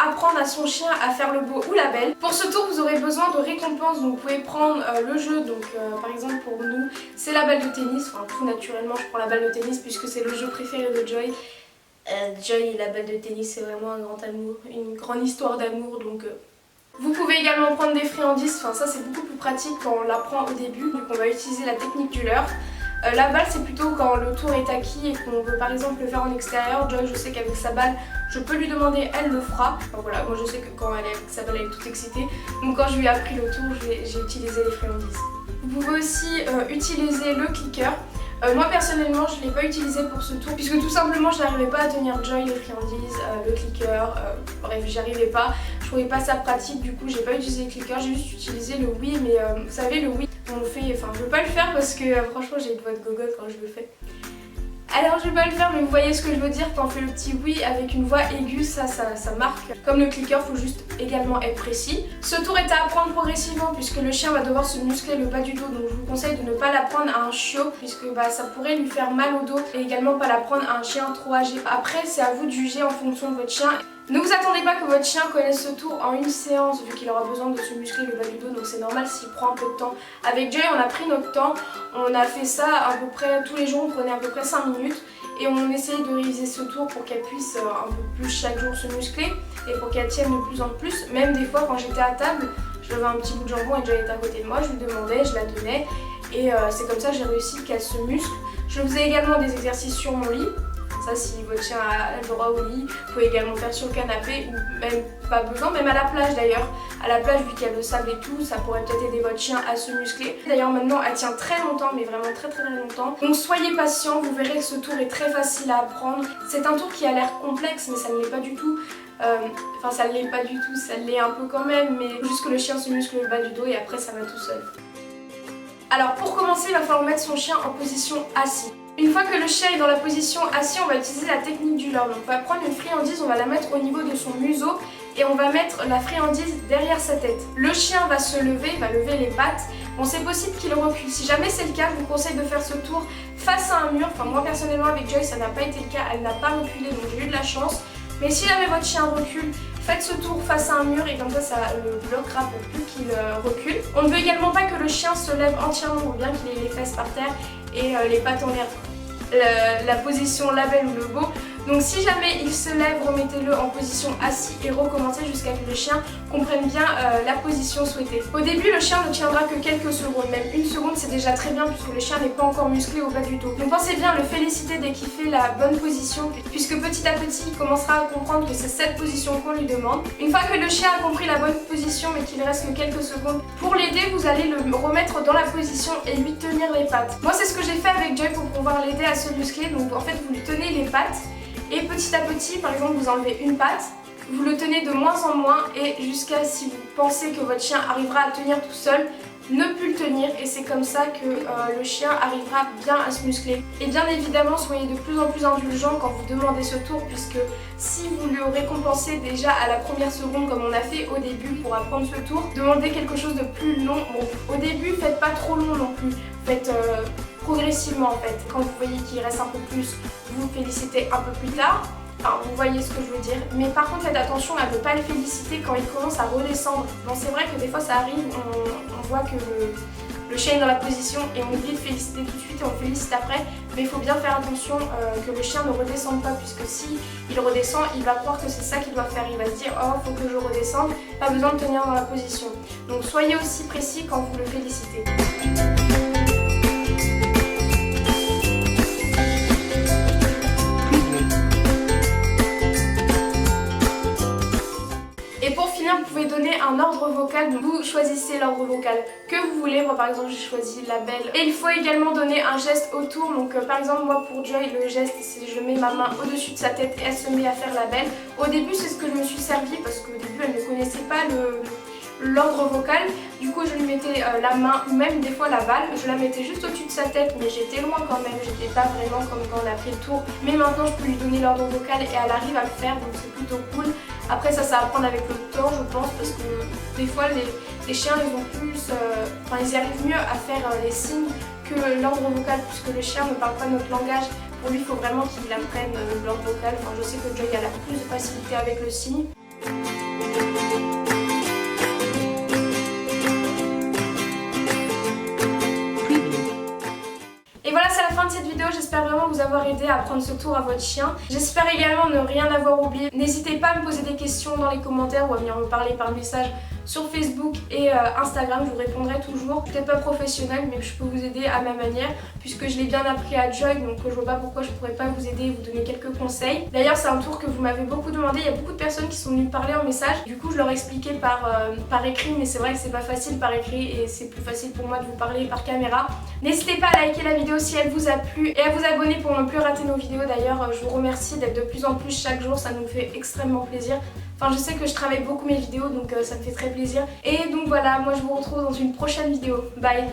apprendre à son chien à faire le beau ou la belle. Pour ce tour vous aurez besoin de récompenses, donc vous pouvez prendre le jeu, donc par exemple pour nous c'est la balle de tennis, enfin tout naturellement je prends la balle de tennis puisque c'est le jeu préféré de Joy. Joy et la balle de tennis c'est vraiment un grand amour, une grande histoire d'amour donc... Vous pouvez également prendre des friandises, enfin ça c'est beaucoup plus pratique quand on l'apprend au début, donc on va utiliser la technique du leurre. La balle c'est plutôt quand le tour est acquis et qu'on veut par exemple le faire en extérieur. Joy je sais qu'avec sa balle je peux lui demander, elle le fera. Enfin voilà, moi je sais que quand elle est avec sa balle elle est toute excitée. Donc quand je lui ai appris le tour j'ai utilisé les friandises. Vous pouvez aussi utiliser le clicker. Moi personnellement je ne l'ai pas utilisé pour ce tour puisque tout simplement je n'arrivais pas à tenir Joy, les friandises, le clicker, bref j'y arrivais pas. Je trouvais pas ça pratique, du coup j'ai pas utilisé le clicker, j'ai juste utilisé le oui, mais vous savez le oui on le fait, enfin je veux pas le faire parce que franchement j'ai une voix de gogotte quand je le fais. Alors je vais pas le faire mais vous voyez ce que je veux dire, quand on fait le petit oui avec une voix aiguë, ça marque. Comme le clicker, faut juste également être précis. Ce tour est à apprendre progressivement puisque le chien va devoir se muscler le bas du dos, donc je vous conseille de ne pas l'apprendre à un chiot puisque ça pourrait lui faire mal au dos, et également pas l'apprendre à un chien trop âgé. Après c'est à vous de juger en fonction de votre chien. Ne vous attendez pas que votre chien connaisse ce tour en une séance vu qu'il aura besoin de se muscler le bas du dos, donc c'est normal s'il prend un peu de temps. Avec Joy on a pris notre temps, on a fait ça à peu près tous les jours, on prenait à peu près 5 minutes et on essayait de réviser ce tour pour qu'elle puisse un peu plus chaque jour se muscler et pour qu'elle tienne de plus en plus. Même des fois quand j'étais à table, je levais un petit bout de jambon et Joy était à côté de moi, je lui demandais, je la donnais et c'est comme ça que j'ai réussi qu'elle se muscle. Je faisais également des exercices sur mon lit. Ça, si votre chien a le droit au lit, vous pouvez également faire sur le canapé ou même pas besoin, même à la plage d'ailleurs. À la plage, vu qu'il y a le sable et tout, ça pourrait peut-être aider votre chien à se muscler. D'ailleurs maintenant elle tient très longtemps, mais vraiment très longtemps. Donc soyez patient, vous verrez que ce tour est très facile à apprendre. C'est un tour qui a l'air complexe mais ça ne l'est pas du tout. Enfin ça ne l'est pas du tout, ça l'est un peu quand même, mais juste que le chien se muscle le bas du dos et après ça va tout seul. Alors pour commencer, il va falloir mettre son chien en position assis. Une fois que le chien est dans la position assis, on va utiliser la technique du leurre. Donc on va prendre une friandise, on va la mettre au niveau de son museau et on va mettre la friandise derrière sa tête. Le chien va se lever, va lever les pattes. Bon, c'est possible qu'il recule. Si jamais c'est le cas, je vous conseille de faire ce tour face à un mur. Enfin moi personnellement avec Joy ça n'a pas été le cas, elle n'a pas reculé donc j'ai eu de la chance. Mais si jamais votre chien recule, faites ce tour face à un mur et comme ça le bloquera pour plus qu'il recule. On ne veut également pas que le chien se lève entièrement ou bien qu'il ait les fesses par terre et les pattes en l'air. La position la belle ou le beau. Donc si jamais il se lève, remettez-le en position assis et recommencez jusqu'à ce que le chien comprenne bien la position souhaitée. Au début le chien ne tiendra que quelques secondes, même une seconde c'est déjà très bien puisque le chien n'est pas encore musclé au bas du dos. Donc pensez bien à le féliciter dès qu'il fait la bonne position puisque petit à petit il commencera à comprendre que c'est cette position qu'on lui demande. Une fois que le chien a compris la bonne position mais qu'il reste que quelques secondes, pour l'aider vous allez le remettre dans la position et lui tenir les pattes. Moi c'est ce que j'ai fait avec Joy pour pouvoir l'aider à se muscler, donc en fait vous lui tenez les pattes. Et petit à petit, par exemple, vous enlevez une patte, vous le tenez de moins en moins et jusqu'à si vous pensez que votre chien arrivera à tenir tout seul, ne plus le tenir et c'est comme ça que le chien arrivera bien à se muscler. Et bien évidemment, soyez de plus en plus indulgent quand vous demandez ce tour puisque si vous le récompensez déjà à la première seconde comme on a fait au début pour apprendre ce tour, demandez quelque chose de plus long. Bon, au début, faites pas trop long non plus, faites progressivement en fait. Quand vous voyez qu'il reste un peu plus, vous félicitez un peu plus tard. Enfin, vous voyez ce que je veux dire. Mais par contre, faites attention à ne pas le féliciter quand il commence à redescendre. Bon, c'est vrai que des fois ça arrive, on voit que le chien est dans la position et on oublie de féliciter tout de suite et on le félicite après. Mais il faut bien faire attention que le chien ne redescende pas puisque si il redescend, il va croire que c'est ça qu'il doit faire. Il va se dire « Oh, faut que je redescende, pas besoin de tenir dans la position ». Donc soyez aussi précis quand vous le félicitez. Vous pouvez donner un ordre vocal, donc vous choisissez l'ordre vocal que vous voulez. Moi par exemple j'ai choisi la belle. Et il faut également donner un geste autour, donc par exemple moi pour Joy le geste c'est je mets ma main au-dessus de sa tête et elle se met à faire la belle. Au début c'est ce que je me suis servi parce qu'au début elle ne connaissait pas l'ordre vocal, du coup je lui mettais la main ou même des fois la balle, je la mettais juste au-dessus de sa tête mais j'étais loin quand même, j'étais pas vraiment comme quand on a fait le tour, mais maintenant je peux lui donner l'ordre vocal et elle arrive à le faire donc c'est plutôt cool. Après ça à apprendre avec le temps je pense parce que des fois les chiens ils ont plus, enfin ils y arrivent mieux à faire les signes que l'ordre vocal puisque le chien ne parle pas notre langage. Pour lui il faut vraiment qu'il apprenne l'ordre vocal, enfin je sais que Joy a la plus de facilité avec le signe. Et voilà, c'est la fin de cette vidéo, j'espère vraiment vous avoir aidé à prendre ce tour à votre chien. J'espère également ne rien avoir oublié. N'hésitez pas à me poser des questions dans les commentaires ou à venir me parler par message sur Facebook et Instagram, je vous répondrai toujours. Peut-être pas professionnel, mais je peux vous aider à ma manière puisque je l'ai bien appris à Jug, donc je vois pas pourquoi je pourrais pas vous aider et vous donner quelques conseils. D'ailleurs, c'est un tour que vous m'avez beaucoup demandé, il y a beaucoup de personnes qui sont venues me parler en message. Du coup, je leur expliquais par écrit, mais c'est vrai que c'est pas facile par écrit et c'est plus facile pour moi de vous parler par caméra. N'hésitez pas à liker la vidéo si elle vous a plu et à vous abonner pour ne plus rater nos vidéos. D'ailleurs, je vous remercie d'être de plus en plus chaque jour, ça nous fait extrêmement plaisir. Enfin, je sais que je travaille beaucoup mes vidéos, donc ça me fait très plaisir. Et donc voilà, moi je vous retrouve dans une prochaine vidéo. Bye!